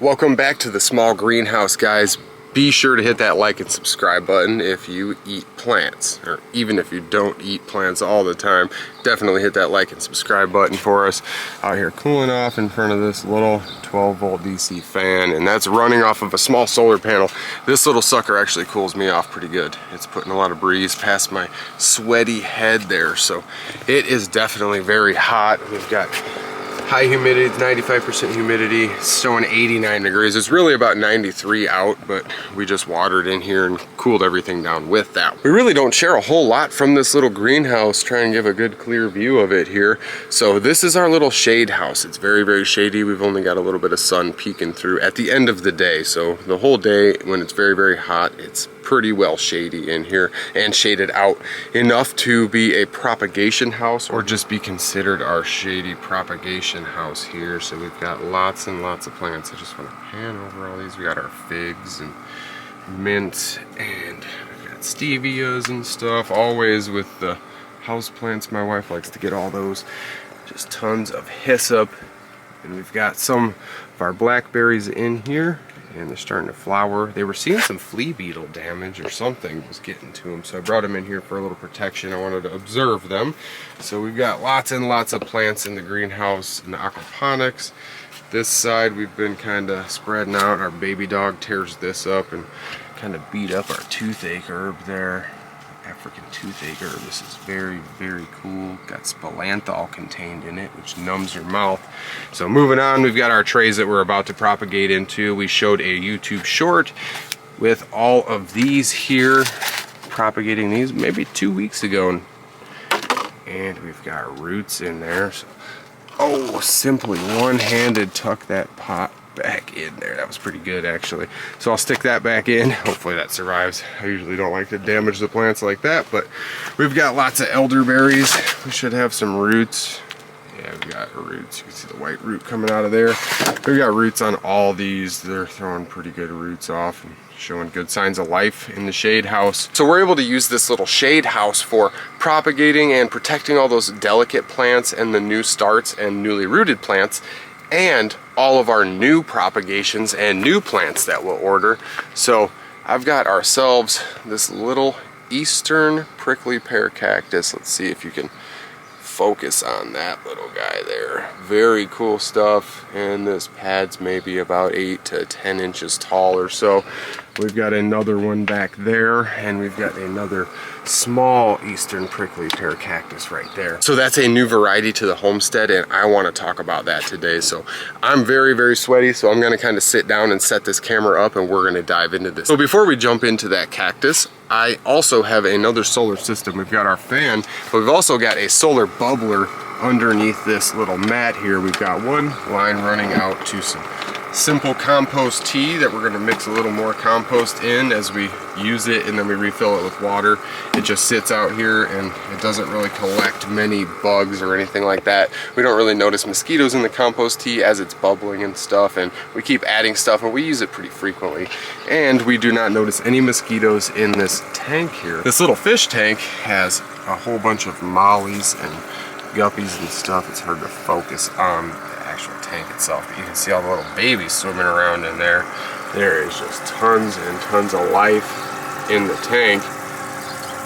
Welcome back to the small greenhouse, guys. Be sure to hit that like and subscribe button if you eat plants, or even if you don't eat plants all the time. Definitely hit that like and subscribe button for us. Out here cooling off in front of this little 12-volt DC fan, and that's running off of a small solar panel. This little sucker actually cools me off pretty good. It's putting a lot of breeze past my sweaty head there, so it is definitely very hot. We've got high humidity, 95% humidity, showing 89 degrees. It's really about 93 out, but we just watered in here and cooled everything down with that. We really don't share a whole lot from this little greenhouse, trying to give a good clear view of it here. So this is our little shade house. It's very, very shady. We've only got a little bit of sun peeking through at the end of the day. So the whole day, when it's very, very hot, it's pretty well shady in here and shaded out enough to be a propagation house, or just be considered our shady propagation house here. So we've got lots and lots of plants. I just want to pan over all these. We got our figs and mint, and we've got stevias and stuff, always with the house plants. My wife likes to get all those. Just tons of hyssop, and we've got some of our blackberries in here, and they're starting to flower. They were seeing some flea beetle damage or something was getting to them, so I brought them in here for a little protection. I wanted to observe them. So we've got lots and lots of plants in the greenhouse and the aquaponics. This side we've been kind of spreading out. Our baby dog tears this up and kind of beat up our toothache herb there. African toothache herb. This is very, very cool. Got sphalanthol contained in it, which numbs your mouth. So moving on, we've got our trays that we're about to propagate into. We showed a YouTube short with all of these here, propagating these maybe 2 weeks ago. And we've got roots in there. So, oh, simply one-handed tuck that pot back in there. That was pretty good, actually. So I'll stick that back in. Hopefully that survives. I usually don't like to damage the plants like that, but we've got lots of elderberries. We should have some roots. Yeah, we've got roots. You can see the white root coming out of there. We've got roots on all these. They're throwing pretty good roots off and showing good signs of life in the shade house. So we're able to use this little shade house for propagating and protecting all those delicate plants and the new starts and newly rooted plants, and all of our new propagations and new plants that we'll order. So I've got ourselves this little eastern prickly pear cactus. Let's see if you can focus on that little guy there. Very cool stuff, and this pad's maybe about 8 to 10 inches tall or so. We've got another one back there, and we've got another small eastern prickly pear cactus right there. So that's a new variety to the homestead, and I want to talk about that today. So I'm very, very sweaty, so I'm going to kind of sit down and set this camera up, and we're going to dive into this. So before we jump into that cactus, I also have another solar system. We've got our fan, but we've also got a solar bubbler underneath this little mat here. We've got one line running out to some simple compost tea that we're going to mix a little more compost in as we use it, and then we refill it with water. It just sits out here and it doesn't really collect many bugs or anything like that. We don't really notice mosquitoes in the compost tea as it's bubbling and stuff, and we keep adding stuff, and we use it pretty frequently, and we do not notice any mosquitoes in this tank here. This little fish tank has a whole bunch of mollies and guppies and stuff. It's hard to focus on actual tank itself, but you can see all the little babies swimming around in there. There is just tons and tons of life in the tank.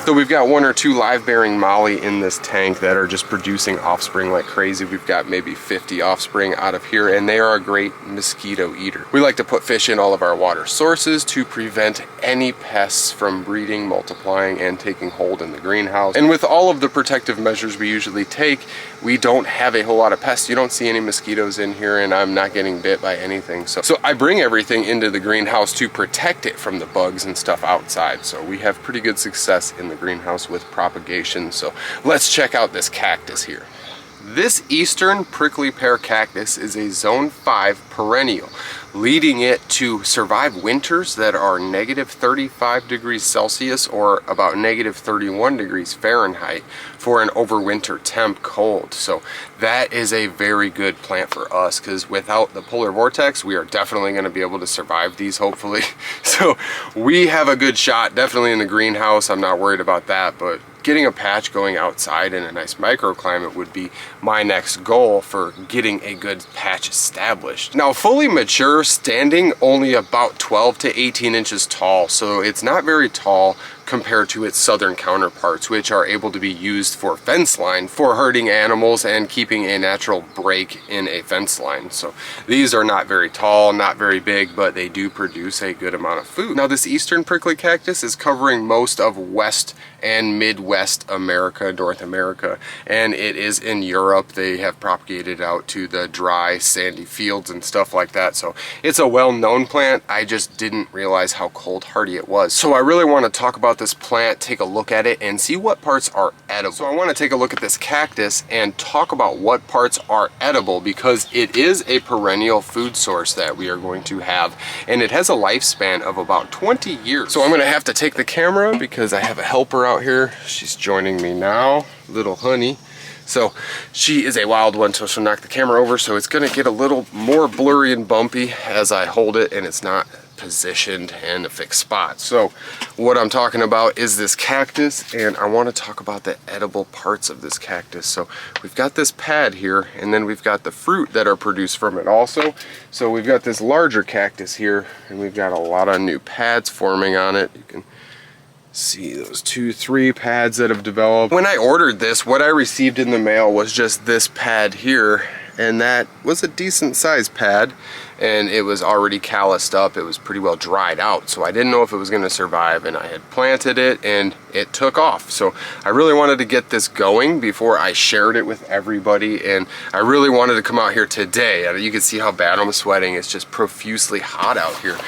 So we've got 1 or 2 live bearing molly in this tank that are just producing offspring like crazy. We've got maybe 50 offspring out of here, and they are a great mosquito eater. We like to put fish in all of our water sources to prevent any pests from breeding, multiplying, and taking hold in the greenhouse. And with all of the protective measures we usually take, we don't have a whole lot of pests. You don't see any mosquitoes in here, and I'm not getting bit by anything. So I bring everything into the greenhouse to protect it from the bugs and stuff outside. So we have pretty good success in the greenhouse with propagation. So let's check out this cactus here. This eastern prickly pear cactus is a zone 5 perennial, leading it to survive winters that are negative 35 degrees Celsius or about negative 31 degrees Fahrenheit for an overwinter temp cold. So that is a very good plant for us, because without the polar vortex, we are definitely going to be able to survive these, hopefully. So we have a good shot definitely in the greenhouse. I'm not worried about that, but getting a patch going outside in a nice microclimate would be my next goal for getting a good patch established. Now, fully mature, standing only about 12 to 18 inches tall, so it's not very tall compared to its southern counterparts, which are able to be used for fence line for herding animals and keeping a natural break in a fence line. So these are not very tall, not very big, but they do produce a good amount of food. Now, this eastern prickly cactus is covering most of West and Midwest America, North America, and it is in Europe. They have propagated out to the dry, sandy fields and stuff like that. So it's a well-known plant. I just didn't realize how cold hardy it was. So I really want to talk about this plant, take a look at it, and see what parts are edible. So I want to take a look at this cactus and talk about what parts are edible, because it is a perennial food source that we are going to have, and it has a lifespan of about 20 years. So I'm going to have to take the camera because I have a helper out here. She's joining me now, little honey. So she is a wild one, so she'll knock the camera over, so it's going to get a little more blurry and bumpy as I hold it, and it's not positioned in a fixed spot. So what I'm talking about is this cactus, and I want to talk about the edible parts of this cactus. So we've got this pad here, and then we've got the fruit that are produced from it also. So we've got this larger cactus here, and we've got a lot of new pads forming on it. You can see those 2-3 pads that have developed. When I ordered this, what I received in the mail was just this pad here, and that was a decent sized pad, and it was already calloused up. It was pretty well dried out, so I didn't know if it was going to survive, and I had planted it and it took off. So I really wanted to get this going before I shared it with everybody, and I really wanted to come out here today. You can see how bad I'm sweating. It's just profusely hot out here,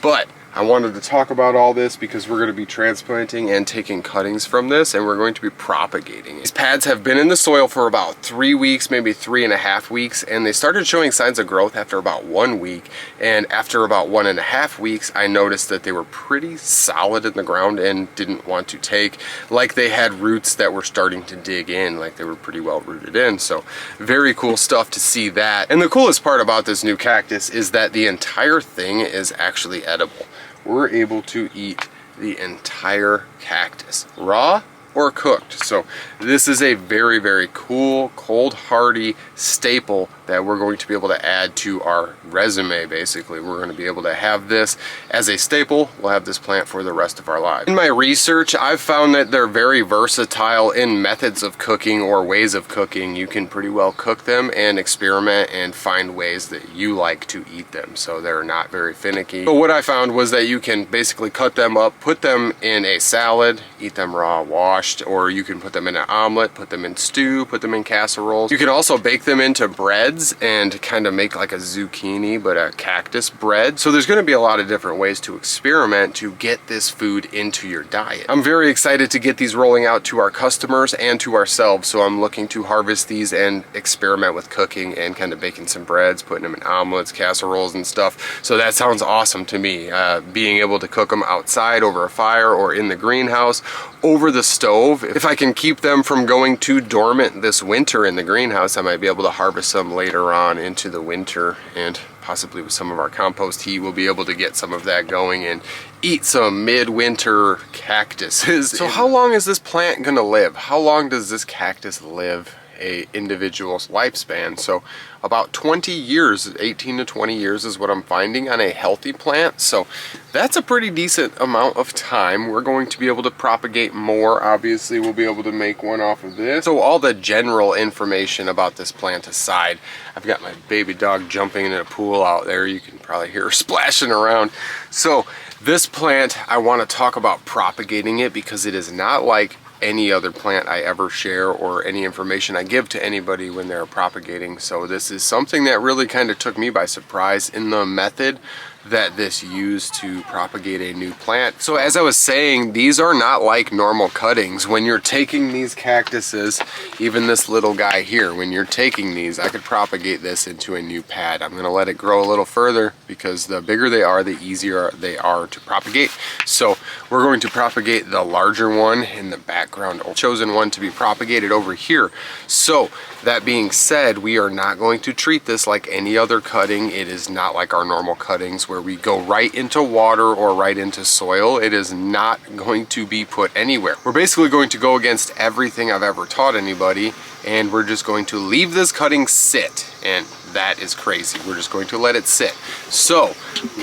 but I wanted to talk about all this because we're going to be transplanting and taking cuttings from this, and we're going to be propagating it. These pads have been in the soil for about 3 weeks, maybe 3.5 weeks, and they started showing signs of growth after about 1 week. And after about 1.5 weeks, I noticed that they were pretty solid in the ground and didn't want to take, like they had roots that were starting to dig in, like they were pretty well rooted in. So very cool stuff to see that. And the coolest part about this new cactus is that the entire thing is actually edible. We're able to eat the entire cactus, raw or cooked. So this is a very, very cool, cold hardy staple that we're going to be able to add to our resume. Basically, we're going to be able to have this as a staple. We'll have this plant for the rest of our lives. In my research, I've found that they're very versatile in methods of cooking or ways of cooking. You can pretty well cook them and experiment and find ways that you like to eat them, so they're not very finicky. But what I found was that you can basically cut them up, put them in a salad, eat them raw, washed, or you can put them in an omelet, put them in stew, put them in casseroles. You can also bake them into breads and kind of make like a zucchini but a cactus bread. So there's going to be a lot of different ways to experiment to get this food into your diet. I'm very excited to get these rolling out to our customers and to ourselves, so I'm looking to harvest these and experiment with cooking and kind of baking some breads, putting them in omelets, casseroles and stuff. So that sounds awesome to me. Being able to cook them outside over a fire or in the greenhouse, over the stove. If I can keep them from going too dormant this winter in the greenhouse, I might be able to harvest some later on into the winter, and possibly with some of our compost heat we'll be able to get some of that going and eat some midwinter cactuses. So how long is this plant gonna live? How long does this cactus live a individual's lifespan? So about 20 years, 18 to 20 years is what I'm finding on a healthy plant. So that's a pretty decent amount of time. We're going to be able to propagate more. Obviously, we'll be able to make one off of this. So all the general information about this plant aside, I've got my baby dog jumping in a pool out there. You can probably hear her splashing around. So this plant, I want to talk about propagating it because it is not like any other plant I ever share or any information I give to anybody when they're propagating. So this is something that really kind of took me by surprise in the method that this used to propagate a new plant. So as I was saying, these are not like normal cuttings. When you're taking these cactuses, even this little guy here, when you're taking these, I could propagate this into a new pad. I'm gonna let it grow a little further because the bigger they are, the easier they are to propagate. So we're going to propagate the larger one in the background, chosen one to be propagated over here. So that being said, we are not going to treat this like any other cutting. It is not like our normal cuttings where we go right into water or right into soil. It is not going to be put anywhere. We're basically going to go against everything I've ever taught anybody, and we're just going to leave this cutting sit, and that is crazy. We're just going to let it sit. So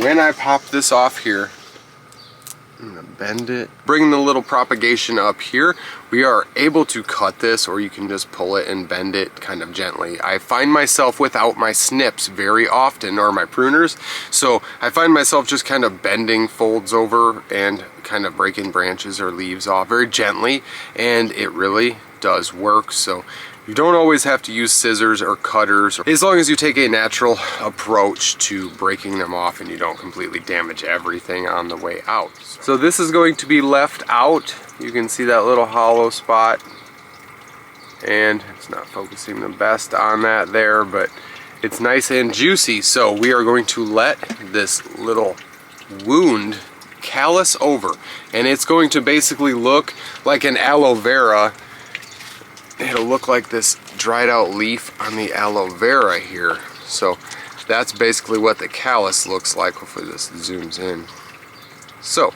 when I pop this off here, I'm gonna bend it, bring the little propagation up here. We are able to cut this, or you can just pull it and bend it kind of gently. I find myself without my snips very often, or my pruners, so I find myself just kind of bending folds over and kind of breaking branches or leaves off very gently, and it really does work. So you don't always have to use scissors or cutters, as long as you take a natural approach to breaking them off and you don't completely damage everything on the way out. So this is going to be left out. You can see that little hollow spot, and it's not focusing the best on that there, but it's nice and juicy. So we are going to let this little wound callus over, and it's going to basically look like an aloe vera. It'll look like this dried out leaf on the aloe vera here. So that's basically what the callus looks like. Hopefully this zooms in. So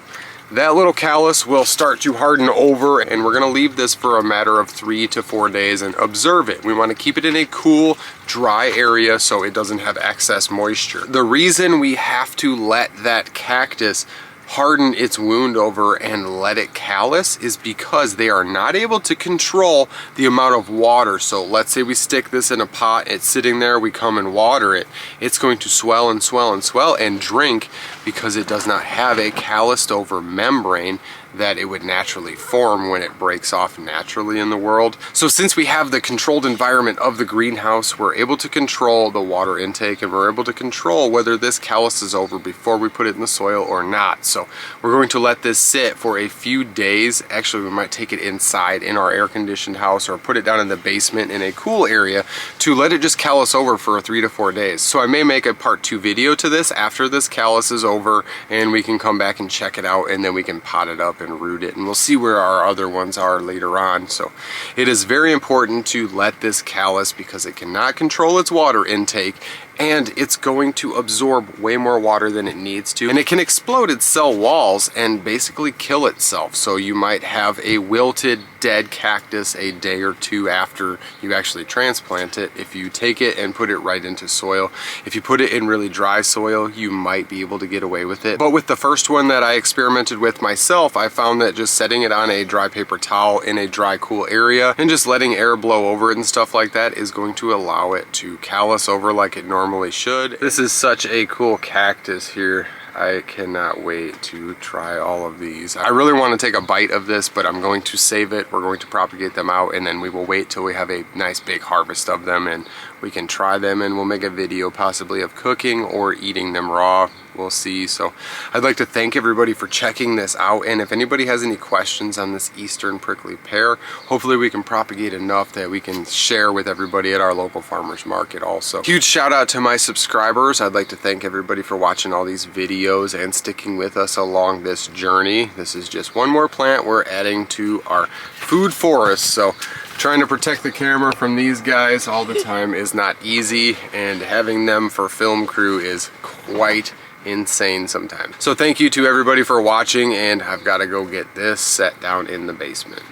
that little callus will start to harden over, and we're gonna leave this for a matter of 3 to 4 days and observe it. We wanna keep it in a cool, dry area so it doesn't have excess moisture. The reason we have to let that cactus harden its wound over and let it callus is because they are not able to control the amount of water. So let's say we stick this in a pot, it's sitting there, we come and water it, it's going to swell and swell and swell and drink because it does not have a calloused over membrane that it would naturally form when it breaks off naturally in the world. So since we have the controlled environment of the greenhouse, we're able to control the water intake, and we're able to control whether this callus is over before we put it in the soil or not. So we're going to let this sit for a few days. Actually, we might take it inside in our air-conditioned house or put it down in the basement in a cool area to let it just callus over for 3 to 4 days. So I may make a part 2 video to this after this callus is over, and we can come back and check it out, and then we can pot it up and root it, and we'll see where our other ones are later on. So it is very important to let this callus because it cannot control its water intake, and it's going to absorb way more water than it needs to, and it can explode its cell walls and basically kill itself. So you might have a wilted dead cactus a day or 2 after you actually transplant it if you take it and put it right into soil. If you put it in really dry soil, you might be able to get away with it. But with the first one that I experimented with myself, I found that just setting it on a dry paper towel in a dry, cool area and just letting air blow over it and stuff like that is going to allow it to callus over like it normally should. This is such a cool cactus here. I cannot wait to try all of these. I really want to take a bite of this, but I'm going to save it. We're going to propagate them out, and then we will wait till we have a nice big harvest of them and we can try them, and we'll make a video possibly of cooking or eating them raw. We'll see. So I'd like to thank everybody for checking this out, and if anybody has any questions on this eastern prickly pear, hopefully we can propagate enough that we can share with everybody at our local farmers market also. Huge shout out to my subscribers. I'd like to thank everybody for watching all these videos and sticking with us along this journey. This is just one more plant we're adding to our food forest. So trying to protect the camera from these guys all the time is not easy, and having them for film crew is quite insane sometimes. So thank you to everybody for watching, and I've got to go get this set down in the basement.